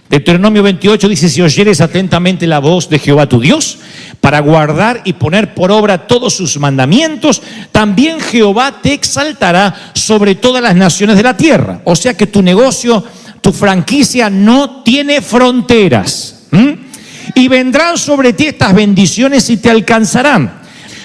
Deuteronomio 28 dice: si oyeres atentamente la voz de Jehová tu Dios, para guardar y poner por obra todos sus mandamientos, también Jehová te exaltará sobre todas las naciones de la tierra. O sea que tu negocio, tu franquicia no tiene fronteras. Y vendrán sobre ti estas bendiciones y te alcanzarán.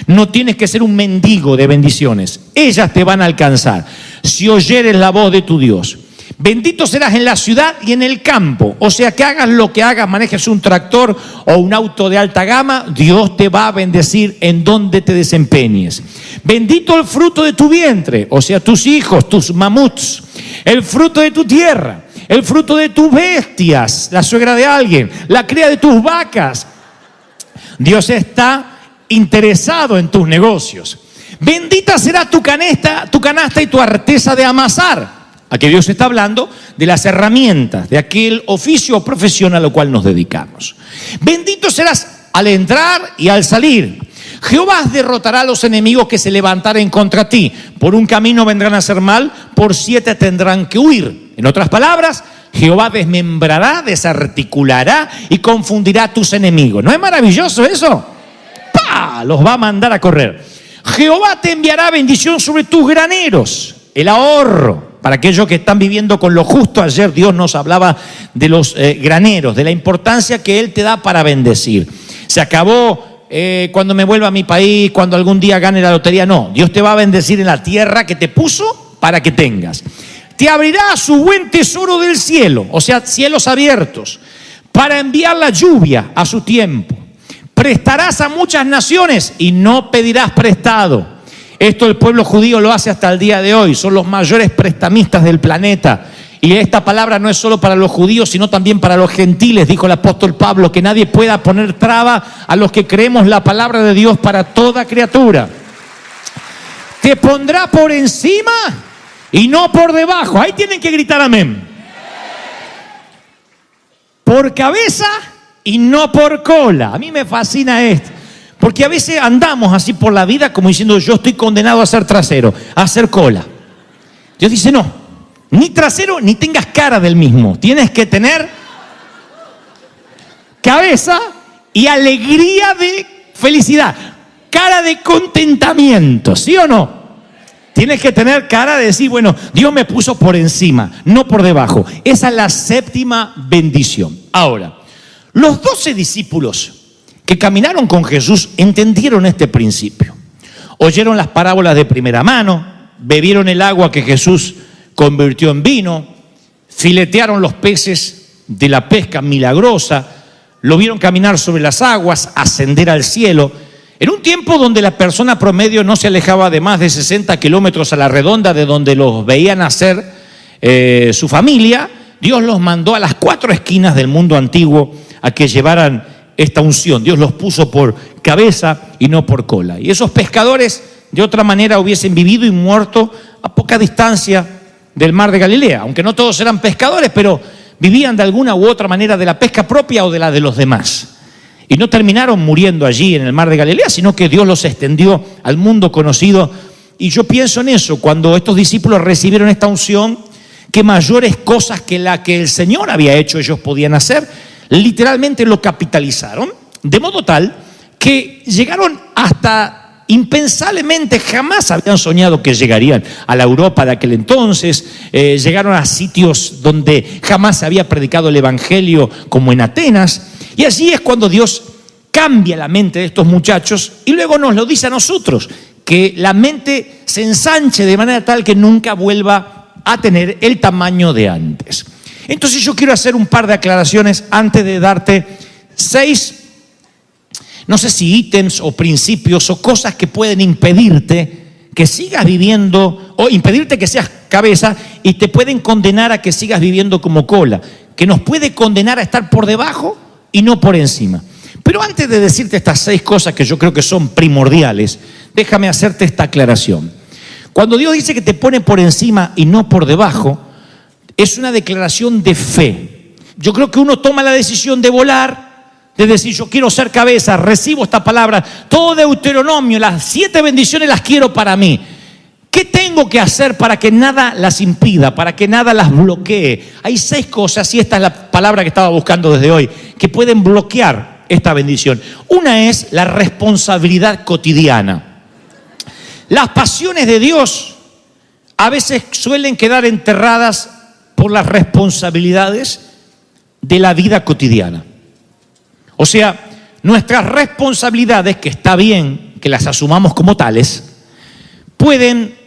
No tienes que ser un mendigo de bendiciones, ellas te van a alcanzar si oyeres la voz de tu Dios. Bendito serás en la ciudad y en el campo. O sea que hagas lo que hagas, manejes un tractor o un auto de alta gama, Dios te va a bendecir en donde te desempeñes. Bendito el fruto de tu vientre, o sea, tus hijos, tus mamuts, el fruto de tu tierra, el fruto de tus bestias, la suegra de alguien, la cría de tus vacas. Dios está interesado en tus negocios. Bendita será tu canasta y tu arteza de amasar. Aquí Dios está hablando de las herramientas, de aquel oficio o profesión a lo cual nos dedicamos. Bendito serás al entrar y al salir. Jehová derrotará a los enemigos que se levantaren contra ti. Por un camino vendrán a hacer mal, por 7 tendrán que huir. En otras palabras, Jehová desmembrará, desarticulará y confundirá a tus enemigos. ¿No es maravilloso eso? ¡Pah! Los va a mandar a correr. Jehová te enviará bendición sobre tus graneros, el ahorro. Para aquellos que están viviendo con lo justo, ayer Dios nos hablaba de los graneros, de la importancia que Él te da para bendecir. Se acabó cuando me vuelva a mi país, cuando algún día gane la lotería. No, Dios te va a bendecir en la tierra que te puso para que tengas. Te abrirá su buen tesoro del cielo, o sea, cielos abiertos, para enviar la lluvia a su tiempo. Prestarás a muchas naciones y no pedirás prestado. Esto el pueblo judío lo hace hasta el día de hoy. Son los mayores prestamistas del planeta. Y esta palabra no es solo para los judíos, sino también para los gentiles, dijo el apóstol Pablo, que nadie pueda poner traba a los que creemos la palabra de Dios para toda criatura. Te pondrá por encima y no por debajo. Ahí tienen que gritar amén. Por cabeza y no por cola. A mí me fascina esto. Porque a veces andamos así por la vida como diciendo: yo estoy condenado a ser trasero, a ser cola. Dios dice: no, ni trasero ni tengas cara del mismo. Tienes que tener cabeza y alegría de felicidad, cara de contentamiento, ¿sí o no? Tienes que tener cara de decir: bueno, Dios me puso por encima, no por debajo. Esa es la séptima bendición. Ahora, los 12 discípulos que caminaron con Jesús entendieron este principio. Oyeron las parábolas de primera mano, bebieron el agua que Jesús convirtió en vino, filetearon los peces de la pesca milagrosa, lo vieron caminar sobre las aguas, ascender al cielo. En un tiempo donde la persona promedio no se alejaba de más de 60 kilómetros a la redonda de donde los veía nacer su familia, Dios los mandó a las 4 esquinas del mundo antiguo a que llevaran esta unción. Dios los puso por cabeza y no por cola. Y esos pescadores de otra manera hubiesen vivido y muerto a poca distancia del mar de Galilea. Aunque no todos eran pescadores, pero vivían de alguna u otra manera de la pesca propia o de la de los demás. Y no terminaron muriendo allí en el mar de Galilea, sino que Dios los extendió al mundo conocido. Y yo pienso en eso, cuando estos discípulos recibieron esta unción, que mayores cosas que la que el Señor había hecho ellos podían hacer. Literalmente lo capitalizaron, de modo tal que llegaron hasta impensablemente, jamás habían soñado que llegarían a la Europa de aquel entonces, llegaron a sitios donde jamás se había predicado el Evangelio, como en Atenas, y allí es cuando Dios cambia la mente de estos muchachos y luego nos lo dice a nosotros, que la mente se ensanche de manera tal que nunca vuelva a tener el tamaño de antes. Entonces yo quiero hacer un par de aclaraciones antes de darte 6, no sé si ítems o principios o cosas que pueden impedirte que sigas viviendo, o impedirte que seas cabeza y te pueden condenar a que sigas viviendo como cola, que nos puede condenar a estar por debajo y no por encima. Pero antes de decirte estas 6 cosas que yo creo que son primordiales, déjame hacerte esta aclaración. Cuando Dios dice que te pone por encima y no por debajo, es una declaración de fe. Yo creo que uno toma la decisión de volar, de decir: yo quiero ser cabeza, recibo esta palabra, todo Deuteronomio, las 7 bendiciones las quiero para mí. ¿Qué tengo tengo que hacer para que nada las impida, para que nada las bloquee? Hay 6 cosas, y esta es la palabra que estaba buscando desde hoy, que pueden bloquear esta bendición. Una es la responsabilidad cotidiana. Las pasiones de Dios a veces suelen quedar enterradas por las responsabilidades de la vida cotidiana. O sea, nuestras responsabilidades, que está bien que las asumamos como tales, pueden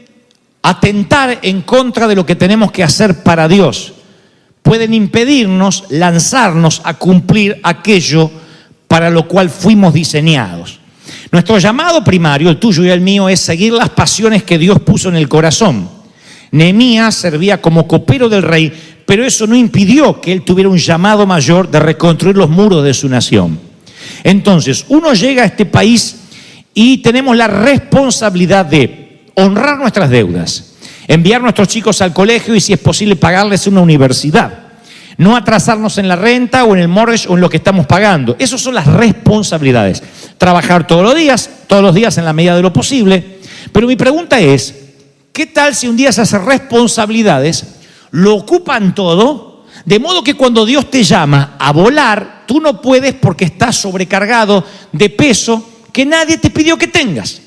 atentar en contra de lo que tenemos que hacer para Dios. Pueden impedirnos lanzarnos a cumplir aquello para lo cual fuimos diseñados. Nuestro llamado primario, el tuyo y el mío, es seguir las pasiones que Dios puso en el corazón. Nehemías servía como copero del rey, pero eso no impidió que él tuviera un llamado mayor de reconstruir los muros de su nación. Entonces, uno llega a este país y tenemos la responsabilidad de honrar nuestras deudas, enviar a nuestros chicos al colegio y, si es posible, pagarles una universidad. No atrasarnos en la renta o en el mortgage o en lo que estamos pagando. Esas son las responsabilidades. Trabajar todos los días en la medida de lo posible. Pero mi pregunta es, ¿qué tal si un día esas responsabilidades lo ocupan todo? De modo que cuando Dios te llama a volar, tú no puedes porque estás sobrecargado de peso que nadie te pidió que tengas.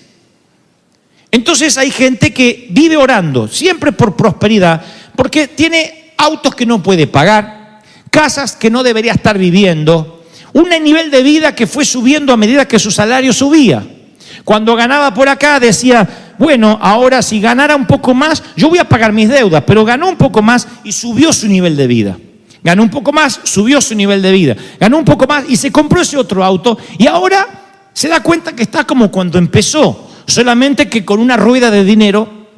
Entonces hay gente que vive orando siempre por prosperidad porque tiene autos que no puede pagar, casas que no debería estar viviendo, un nivel de vida que fue subiendo a medida que su salario subía. Cuando ganaba por acá decía, bueno, ahora si ganara un poco más, yo voy a pagar mis deudas, pero ganó un poco más y subió su nivel de vida. Ganó un poco más, subió su nivel de vida. Ganó un poco más y se compró ese otro auto y ahora se da cuenta que está como cuando empezó, solamente que con una rueda de dinero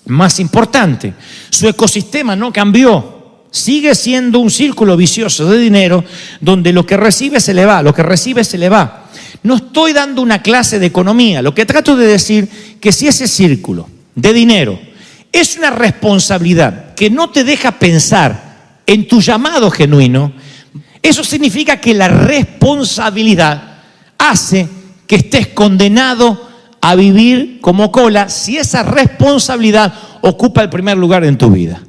más importante. Su ecosistema no cambió, sigue siendo un círculo vicioso de dinero donde lo que recibe se le va, lo que recibe se le va. No estoy dando una clase de economía, lo que trato de decir que si ese círculo de dinero es una responsabilidad que no te deja pensar en tu llamado genuino, eso significa que la responsabilidad hace que estés condenado a vivir como cola si esa responsabilidad ocupa el primer lugar en tu vida.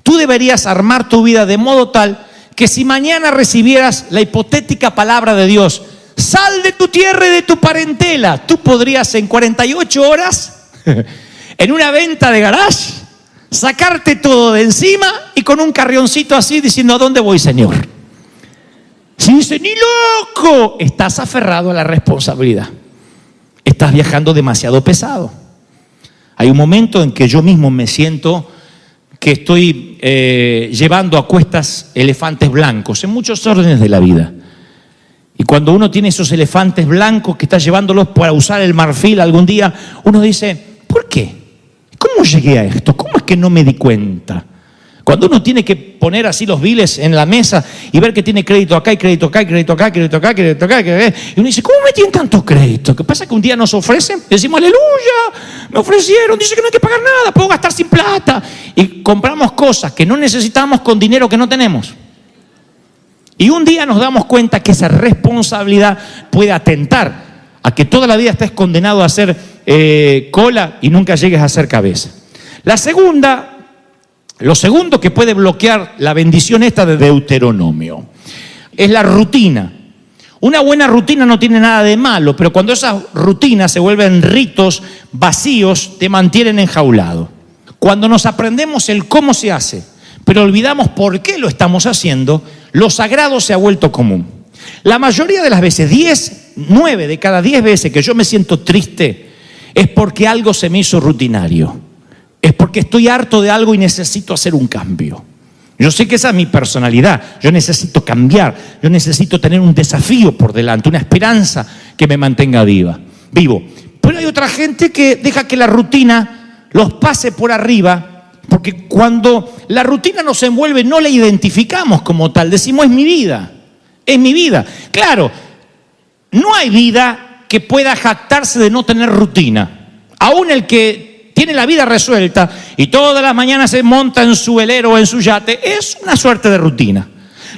Tú deberías armar tu vida de modo tal que si mañana recibieras la hipotética palabra de Dios, sal de tu tierra y de tu parentela, tú podrías en 48 horas, en una venta de garage, sacarte todo de encima y con un carrioncito así diciendo, ¿a dónde voy, Señor? Si dice, ni loco, estás aferrado a la responsabilidad. Estás viajando demasiado pesado. Hay un momento en que yo mismo me siento que estoy llevando a cuestas elefantes blancos en muchos órdenes de la vida. Y cuando uno tiene esos elefantes blancos que está llevándolos para usar el marfil algún día, uno dice, ¿por qué? ¿Cómo llegué a esto? ¿Cómo es que no me di cuenta? Cuando uno tiene que poner así los biles en la mesa y ver que tiene crédito acá y crédito acá y crédito acá, crédito acá, crédito acá, y uno dice, ¿cómo me tienen tantos créditos? ¿Qué pasa? Que un día nos ofrecen, decimos, aleluya, me ofrecieron, dice que no hay que pagar nada, puedo gastar sin plata. Y compramos cosas que no necesitamos con dinero que no tenemos. Y un día nos damos cuenta que esa responsabilidad puede atentar a que toda la vida estés condenado a hacer cola y nunca llegues a ser cabeza. Lo segundo que puede bloquear la bendición esta de Deuteronomio es la rutina. Una buena rutina no tiene nada de malo, pero cuando esas rutinas se vuelven ritos vacíos, te mantienen enjaulado. Cuando nos aprendemos el cómo se hace, pero olvidamos por qué lo estamos haciendo, lo sagrado se ha vuelto común. La mayoría de las veces, 9 de cada 10 veces que yo me siento triste, es porque algo se me hizo rutinario. Es porque estoy harto de algo y necesito hacer un cambio. Yo sé que esa es mi personalidad. Yo necesito cambiar. Yo necesito tener un desafío por delante, una esperanza que me mantenga vivo. Pero hay otra gente que deja que la rutina los pase por arriba, porque cuando la rutina nos envuelve no la identificamos como tal. Decimos, es mi vida. Es mi vida. Claro, no hay vida que pueda jactarse de no tener rutina. Aún el que tiene la vida resuelta y todas las mañanas se monta en su velero o en su yate, es una suerte de rutina.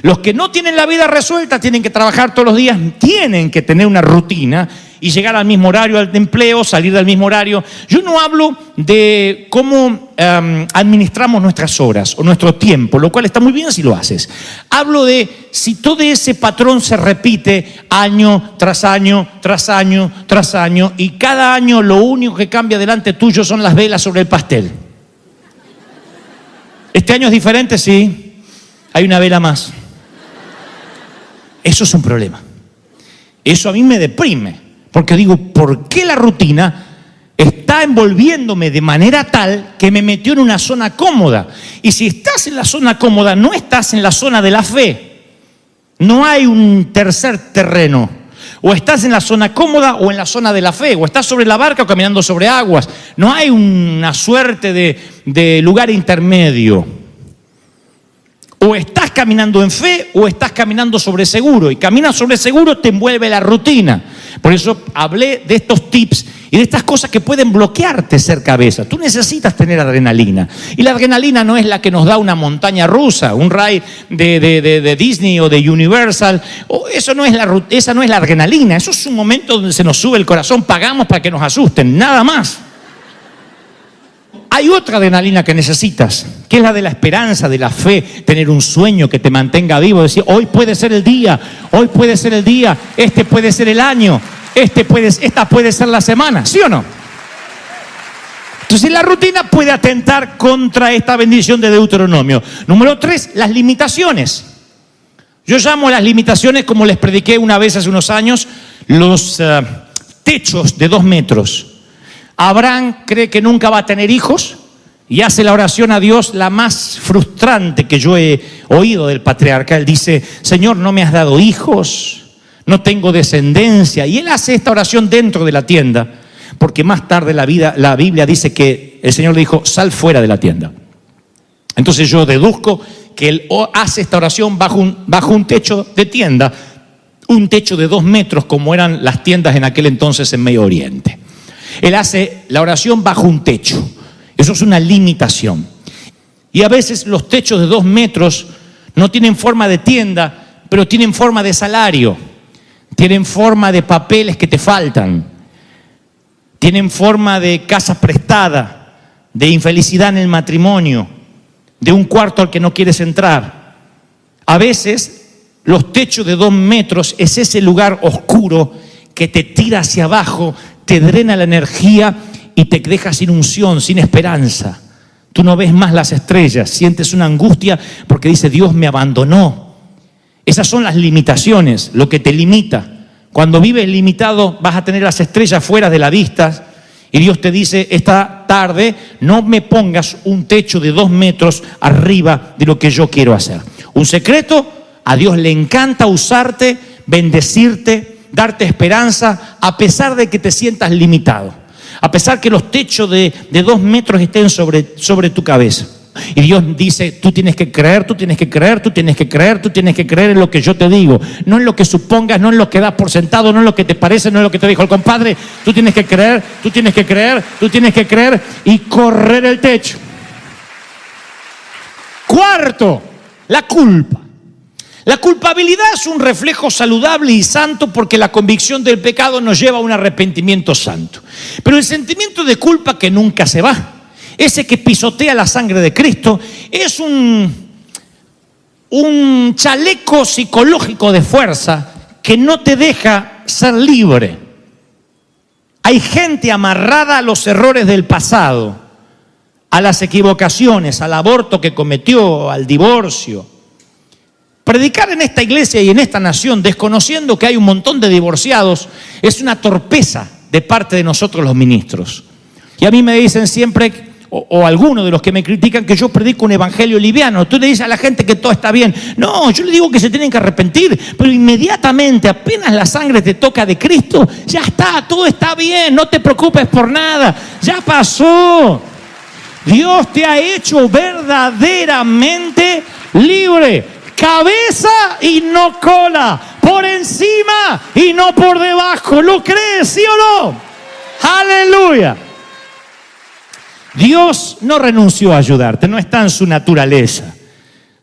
Los que no tienen la vida resuelta tienen que trabajar todos los días, tienen que tener una rutina y llegar al mismo horario al empleo, salir del mismo horario. Yo no hablo de cómo administramos nuestras horas o nuestro tiempo, lo cual está muy bien si lo haces. Hablo de si todo ese patrón se repite año tras año, tras año, tras año, y cada año lo único que cambia delante tuyo son las velas sobre el pastel. Este año es diferente, sí, hay una vela más. Eso es un problema. Eso a mí me deprime, porque digo, ¿por qué la rutina está envolviéndome de manera tal que me metió en una zona cómoda? Y si estás en la zona cómoda, no estás en la zona de la fe. No hay un tercer terreno. O estás en la zona cómoda o en la zona de la fe. O estás sobre la barca o caminando sobre aguas. No hay una suerte de lugar intermedio. O estás caminando en fe o estás caminando sobre seguro. Y caminar sobre seguro te envuelve la rutina. Por eso hablé de estos tips y de estas cosas que pueden bloquearte ser cabeza. Tú necesitas tener adrenalina. Y la adrenalina no es la que nos da una montaña rusa, un ride de Disney o de Universal. Esa no es la adrenalina. Eso es un momento donde se nos sube el corazón, pagamos para que nos asusten, nada más. Hay otra adrenalina que necesitas, que es la de la esperanza, de la fe, tener un sueño que te mantenga vivo, decir, hoy puede ser el día, hoy puede ser el día, este puede ser el año, esta puede ser la semana, ¿sí o no? Entonces la rutina puede atentar contra esta bendición de Deuteronomio. Número 3, las limitaciones. Yo llamo a las limitaciones, como les prediqué una vez hace unos años, los techos de 2 metros. Abraham cree que nunca va a tener hijos y hace la oración a Dios la más frustrante que yo he oído del patriarca. Él dice, Señor, no me has dado hijos, no tengo descendencia. Y él hace esta oración dentro de la tienda, porque más tarde la Biblia dice que el Señor le dijo, sal fuera de la tienda. Entonces yo deduzco que él hace esta oración bajo un techo de tienda, un techo de 2 metros como eran las tiendas en aquel entonces en Medio Oriente. Él hace la oración bajo un techo. Eso es una limitación. Y a veces los techos de 2 metros no tienen forma de tienda, pero tienen forma de salario. Tienen forma de papeles que te faltan. Tienen forma de casa prestada, de infelicidad en el matrimonio, de un cuarto al que no quieres entrar. A veces los techos de 2 metros es ese lugar oscuro que te tira hacia abajo, te drena la energía y te deja sin unción, sin esperanza. Tú no ves más las estrellas, sientes una angustia porque dice, Dios me abandonó. Esas son las limitaciones, lo que te limita. Cuando vives limitado vas a tener las estrellas fuera de la vista y Dios te dice, esta tarde no me pongas un techo de 2 metros arriba de lo que yo quiero hacer. Un secreto, a Dios le encanta usarte, bendecirte, darte esperanza a pesar de que te sientas limitado, a pesar que los techos de 2 metros estén sobre tu cabeza. Y Dios dice, tú tienes que creer, tú tienes que creer, tú tienes que creer, tú tienes que creer en lo que yo te digo, no en lo que supongas, no en lo que das por sentado, no en lo que te parece, no en lo que te dijo el compadre. Tú tienes que creer, tú tienes que creer, tú tienes que creer y correr el techo. 4, la culpa. La culpabilidad es un reflejo saludable y santo porque la convicción del pecado nos lleva a un arrepentimiento santo. Pero el sentimiento de culpa que nunca se va, ese que pisotea la sangre de Cristo, es un chaleco psicológico de fuerza que no te deja ser libre. Hay gente amarrada a los errores del pasado, a las equivocaciones, al aborto que cometió, al divorcio. Predicar en esta iglesia y en esta nación, desconociendo que hay un montón de divorciados, es una torpeza de parte de nosotros los ministros. Y a mí me dicen siempre, o algunos de los que me critican, que yo predico un evangelio liviano. Tú le dices a la gente que todo está bien. No, yo le digo que se tienen que arrepentir, pero inmediatamente, apenas la sangre te toca de Cristo, ya está, todo está bien, no te preocupes por nada, ya pasó. Dios te ha hecho verdaderamente libre. Cabeza y no cola, por encima y no por debajo. ¿Lo crees, sí o no? ¡Aleluya! Dios no renunció a ayudarte, no está en su naturaleza.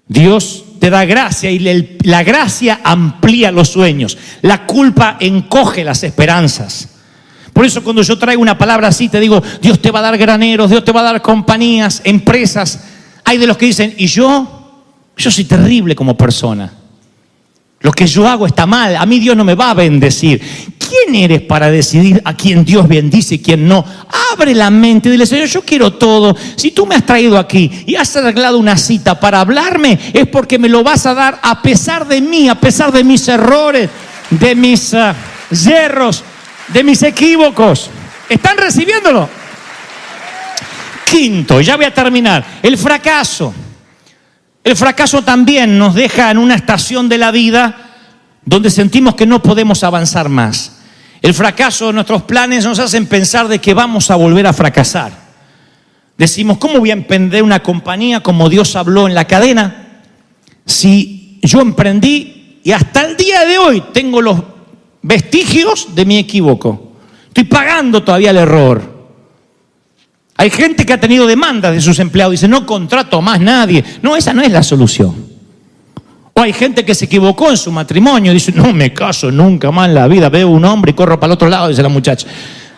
Dios te da gracia y la gracia amplía los sueños. La culpa encoge las esperanzas. Por eso cuando yo traigo una palabra así, te digo, Dios te va a dar graneros, Dios te va a dar compañías, empresas. Hay de los que dicen, ¿y yo soy terrible como persona. Lo que yo hago está mal, a mí Dios no me va a bendecir. ¿Quién eres para decidir a quién Dios bendice y quién no? Abre la mente y dile, Señor, yo quiero todo. Si tú me has traído aquí y has arreglado una cita para hablarme, es porque me lo vas a dar a pesar de mí, a pesar de mis errores, de mis yerros, de mis equívocos. ¿Están recibiéndolo? Quinto, ya voy a terminar, el fracaso. El fracaso también nos deja en una estación de la vida donde sentimos que no podemos avanzar más. El fracaso de nuestros planes nos hacen pensar de que vamos a volver a fracasar. Decimos, ¿cómo voy a emprender una compañía como Dios habló en la cadena? Si yo emprendí y hasta el día de hoy tengo los vestigios de mi equívoco. Estoy pagando todavía el error. Hay gente que ha tenido demandas de sus empleados y dice, no contrato más nadie. No, esa no es la solución. O hay gente que se equivocó en su matrimonio y dice, no me caso nunca más en la vida, veo un hombre y corro para el otro lado, dice la muchacha.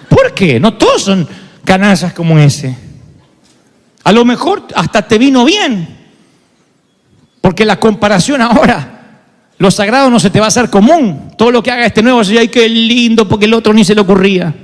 ¿Por qué? No todos son canallas como ese. A lo mejor hasta te vino bien, porque la comparación ahora, lo sagrado no se te va a hacer común. Todo lo que haga este nuevo, ay, qué lindo, porque el otro ni se le ocurría.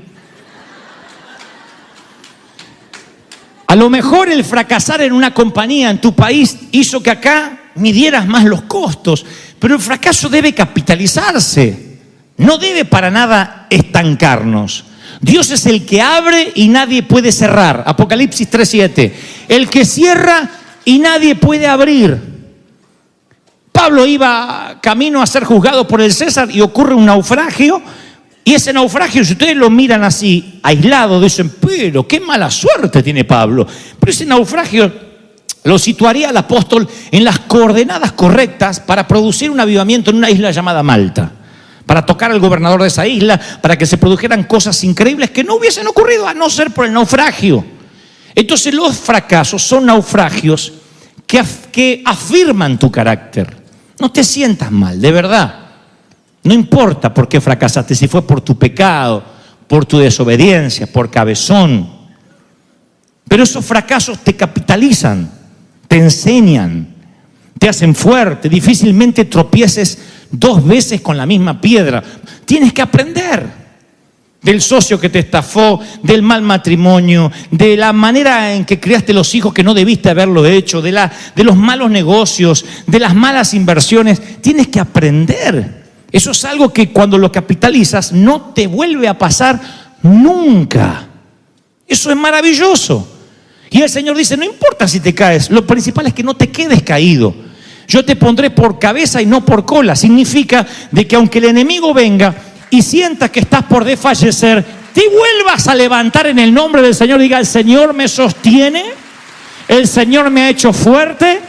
A lo mejor el fracasar en una compañía en tu país hizo que acá midieras más los costos, pero el fracaso debe capitalizarse, no debe para nada estancarnos. Dios es el que abre y nadie puede cerrar. Apocalipsis 3:7. El que cierra y nadie puede abrir. Pablo iba camino a ser juzgado por el César y ocurre un naufragio. Y ese naufragio, si ustedes lo miran así, aislado, dicen, pero qué mala suerte tiene Pablo. Pero ese naufragio lo situaría al apóstol en las coordenadas correctas para producir un avivamiento en una isla llamada Malta. Para tocar al gobernador de esa isla, para que se produjeran cosas increíbles que no hubiesen ocurrido a no ser por el naufragio. Entonces los fracasos son naufragios que afirman tu carácter. No te sientas mal, de verdad. No importa por qué fracasaste, si fue por tu pecado, por tu desobediencia, por cabezón. Pero esos fracasos te capitalizan, te enseñan, te hacen fuerte. Difícilmente tropieces 2 veces con la misma piedra. Tienes que aprender del socio que te estafó, del mal matrimonio, de la manera en que criaste los hijos que no debiste haberlo hecho, de los malos negocios, de las malas inversiones. Tienes que aprender. Eso es algo que cuando lo capitalizas no te vuelve a pasar nunca. Eso es maravilloso. Y el Señor dice, no importa si te caes, lo principal es que no te quedes caído. Yo te pondré por cabeza y no por cola. Significa de que aunque el enemigo venga y sientas que estás por desfallecer, te vuelvas a levantar en el nombre del Señor. Diga, el Señor me sostiene, el Señor me ha hecho fuerte.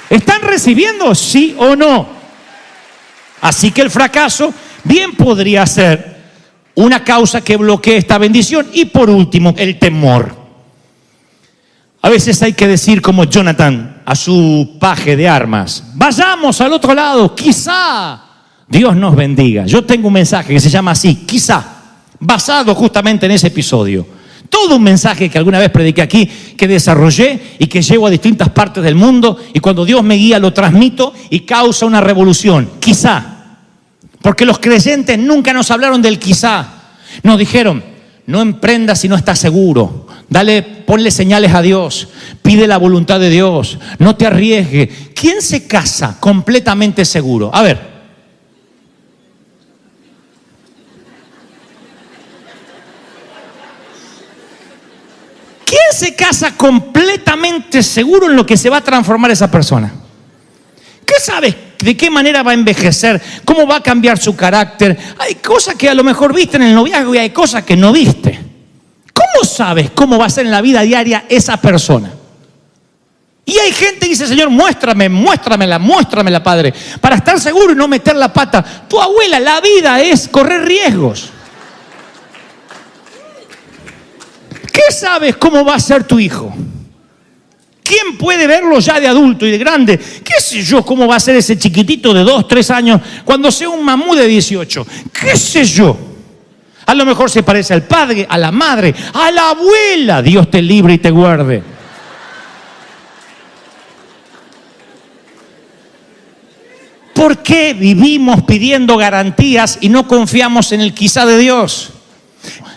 ¿Están recibiendo sí o no? Así que el fracaso bien podría ser una causa que bloquee esta bendición. Y por último, el temor. A veces hay que decir como Jonathan a su paje de armas, vayamos al otro lado, quizá Dios nos bendiga. Yo tengo un mensaje que se llama así, quizá, basado justamente en ese episodio. Todo un mensaje que alguna vez prediqué aquí, que desarrollé y que llevo a distintas partes del mundo, y cuando Dios me guía lo transmito y causa una revolución. Quizá. Porque los creyentes nunca nos hablaron del quizá. Nos dijeron, no emprendas si no estás seguro. Ponle señales a Dios. Pide la voluntad de Dios. No te arriesgues. ¿Quién se casa completamente seguro? A ver. ¿Quién se casa completamente seguro en lo que se va a transformar esa persona? ¿Qué sabes? ¿De qué manera va a envejecer? ¿Cómo va a cambiar su carácter? Hay cosas que a lo mejor viste en el noviazgo y hay cosas que no viste. ¿Cómo sabes cómo va a ser en la vida diaria esa persona? Y hay gente que dice, Señor, muéstramela, Padre, para estar seguro y no meter la pata. Tu abuela, la vida es correr riesgos. ¿Qué sabes cómo va a ser tu hijo? ¿Quién puede verlo ya de adulto y de grande? ¿Qué sé yo cómo va a ser ese chiquitito de 2, 3 años cuando sea un mamú de 18? ¿Qué sé yo? A lo mejor se parece al padre, a la madre, a la abuela. Dios te libre y te guarde. ¿Por qué vivimos pidiendo garantías y no confiamos en el quizá de Dios?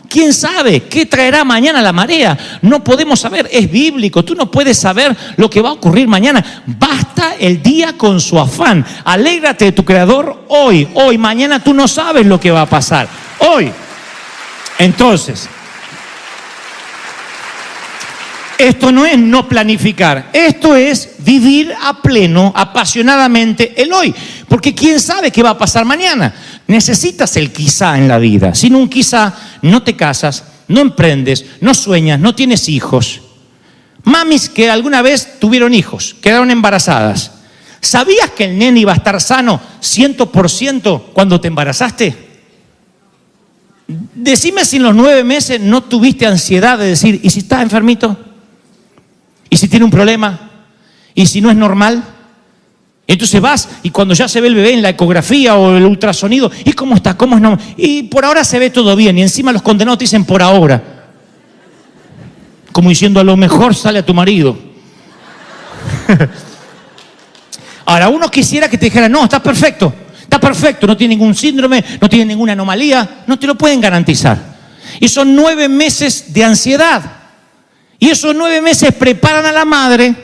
¿Quién sabe qué traerá mañana la marea? No podemos saber, es bíblico. Tú no puedes saber lo que va a ocurrir mañana. Basta el día con su afán. Alégrate de tu Creador hoy. Mañana tú no sabes lo que va a pasar. Hoy. Entonces, esto no es no planificar. Esto es vivir a pleno, apasionadamente el hoy. Porque quién sabe qué va a pasar mañana. Necesitas el quizá en la vida. Sin un quizá no te casas, no emprendes, no sueñas, no tienes hijos. Mamis que alguna vez tuvieron hijos, quedaron embarazadas. ¿Sabías que el nene iba a estar sano 100% cuando te embarazaste? Decime si en los 9 meses no tuviste ansiedad de decir, ¿y si está enfermito? ¿Y si tiene un problema? ¿Y si no es normal? Entonces vas y cuando ya se ve el bebé en la ecografía o el ultrasonido, ¿y cómo está? ¿Cómo es normal? Y por ahora se ve todo bien y encima los condenados te dicen por ahora. Como diciendo, a lo mejor sale a tu marido. Ahora, uno quisiera que te dijera, no, está perfecto, no tiene ningún síndrome, no tiene ninguna anomalía, no te lo pueden garantizar. Y son 9 meses de ansiedad. Y esos 9 meses preparan a la madre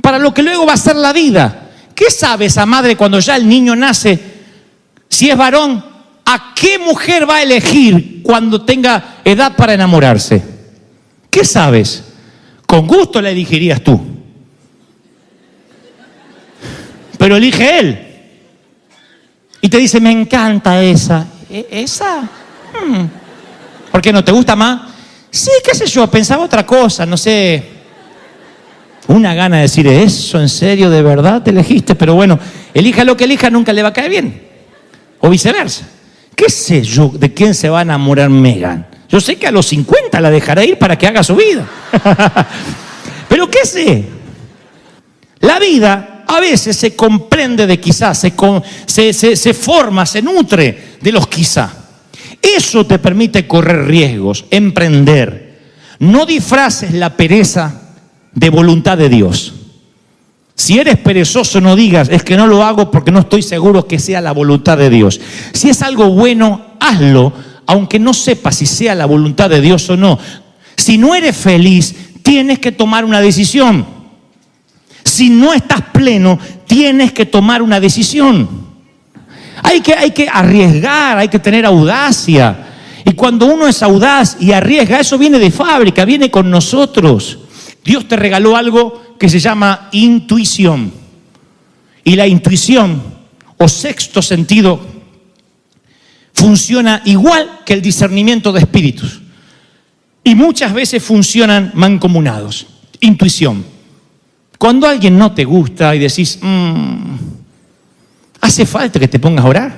para lo que luego va a ser la vida. ¿Qué sabe esa madre cuando ya el niño nace? Si es varón, ¿a qué mujer va a elegir cuando tenga edad para enamorarse? ¿Qué sabes? Con gusto la elegirías tú. Pero elige él. Y te dice, me encanta esa. ¿Esa? ¿Por qué no te gusta más? Sí, qué sé yo, pensaba otra cosa, no sé. Una gana de decir, ¿eso en serio, de verdad te elegiste? Pero bueno, elija lo que elija, nunca le va a caer bien. O viceversa. ¿Qué sé yo de quién se va a enamorar Megan? Yo sé que a los 50 la dejará ir para que haga su vida. Pero ¿qué sé? La vida a veces se comprende de quizás, se forma, se nutre de los quizá. Eso te permite correr riesgos, emprender. No disfraces la pereza de voluntad de Dios. Si eres perezoso, no digas, es que no lo hago porque no estoy seguro que sea la voluntad de Dios. Si es algo bueno, hazlo, aunque no sepas si sea la voluntad de Dios o no. Si no eres feliz, tienes que tomar una decisión. Si no estás pleno, tienes que tomar una decisión. Hay que arriesgar, hay que tener audacia. Y cuando uno es audaz y arriesga, eso viene de fábrica, viene con nosotros. Dios te regaló algo que se llama intuición. Y la intuición, o sexto sentido, funciona igual que el discernimiento de espíritus. Y muchas veces funcionan mancomunados. Intuición. Cuando alguien no te gusta y decís, ¿hace falta que te pongas a orar?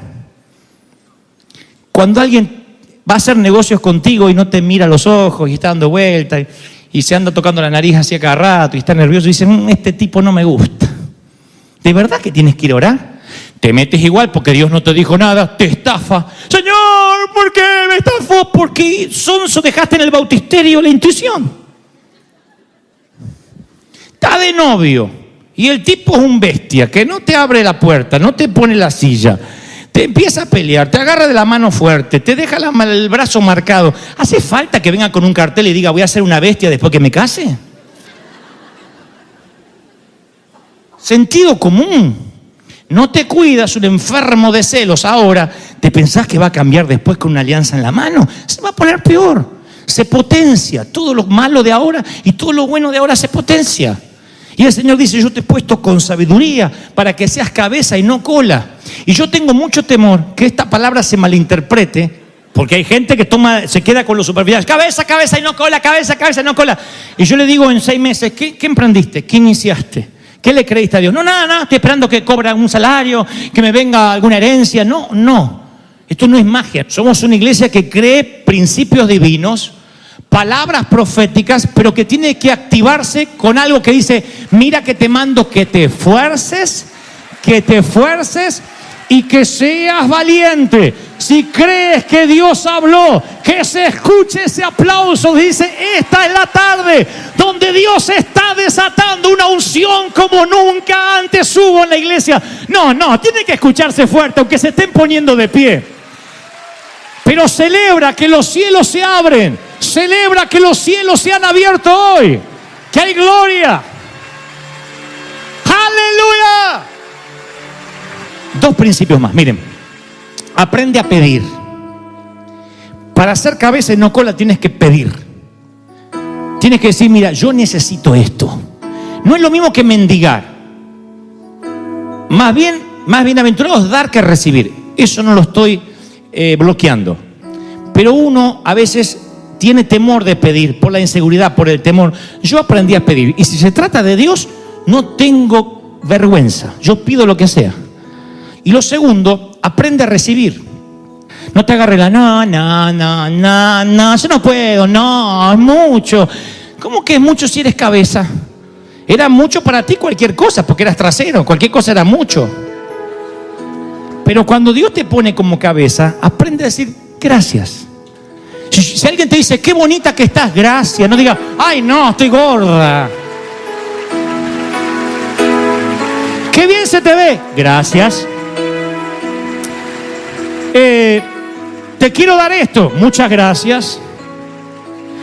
Cuando alguien va a hacer negocios contigo y no te mira a los ojos y está dando vueltas y se anda tocando la nariz así a cada rato y está nervioso y dice, este tipo no me gusta. ¿De verdad que tienes que ir a orar? Te metes igual porque Dios no te dijo nada, te estafa. Señor, ¿por qué me estafó? Porque sonso dejaste en el bautisterio la intuición. Está de novio y el tipo es un bestia que no te abre la puerta, no te pone la silla, te empieza a pelear, te agarra de la mano fuerte, te deja el brazo marcado. ¿Hace falta que venga con un cartel y diga voy a ser una bestia después que me case? Sentido común. No te cuidas, un enfermo de celos ahora, ¿te pensás que va a cambiar después con una alianza en la mano? Se va a poner peor. Se potencia. Todo lo malo de ahora y todo lo bueno de ahora se potencia. Y el Señor dice, yo te he puesto con sabiduría para que seas cabeza y no cola. Y yo tengo mucho temor que esta palabra se malinterprete, porque hay gente que se queda con los superficiales. Cabeza, cabeza y no cola, cabeza, cabeza y no cola. Y yo le digo en 6 meses, ¿qué emprendiste? ¿Qué iniciaste? ¿Qué le creíste a Dios? No, nada, estoy esperando que cobra un salario, que me venga alguna herencia. No. Esto no es magia. Somos una iglesia que cree principios divinos, palabras proféticas, pero que tiene que activarse con algo que dice, mira que te mando que te esfuerces y que seas valiente. Si crees que Dios habló, que se escuche ese aplauso. Dice, esta es la tarde donde Dios está desatando una unción como nunca antes hubo en la iglesia. No, tiene que escucharse fuerte, aunque se estén poniendo de pie. Pero celebra que los cielos se abren. Celebra que los cielos se han abierto hoy. Que hay gloria. ¡Aleluya! 2 principios más, miren. Aprende a pedir. Para ser cabeza y no cola tienes que pedir. Tienes que decir, mira, yo necesito esto. No es lo mismo que mendigar. Más bienaventurado es dar que recibir. Eso no lo estoy bloqueando. Pero uno a veces tiene temor de pedir, por la inseguridad, por el temor. Yo aprendí a pedir. Y si se trata de Dios, no tengo vergüenza. Yo pido lo que sea. Y lo segundo, aprende a recibir. No te agarres la no, yo no puedo, no, es mucho. ¿Cómo que es mucho si eres cabeza? Era mucho para ti cualquier cosa, porque eras trasero, cualquier cosa era mucho. Pero cuando Dios te pone como cabeza, aprende a decir gracias. Si alguien te dice, qué bonita que estás, gracias. No diga, ay no, estoy gorda. Qué bien se te ve, gracias. Te quiero dar esto, muchas gracias.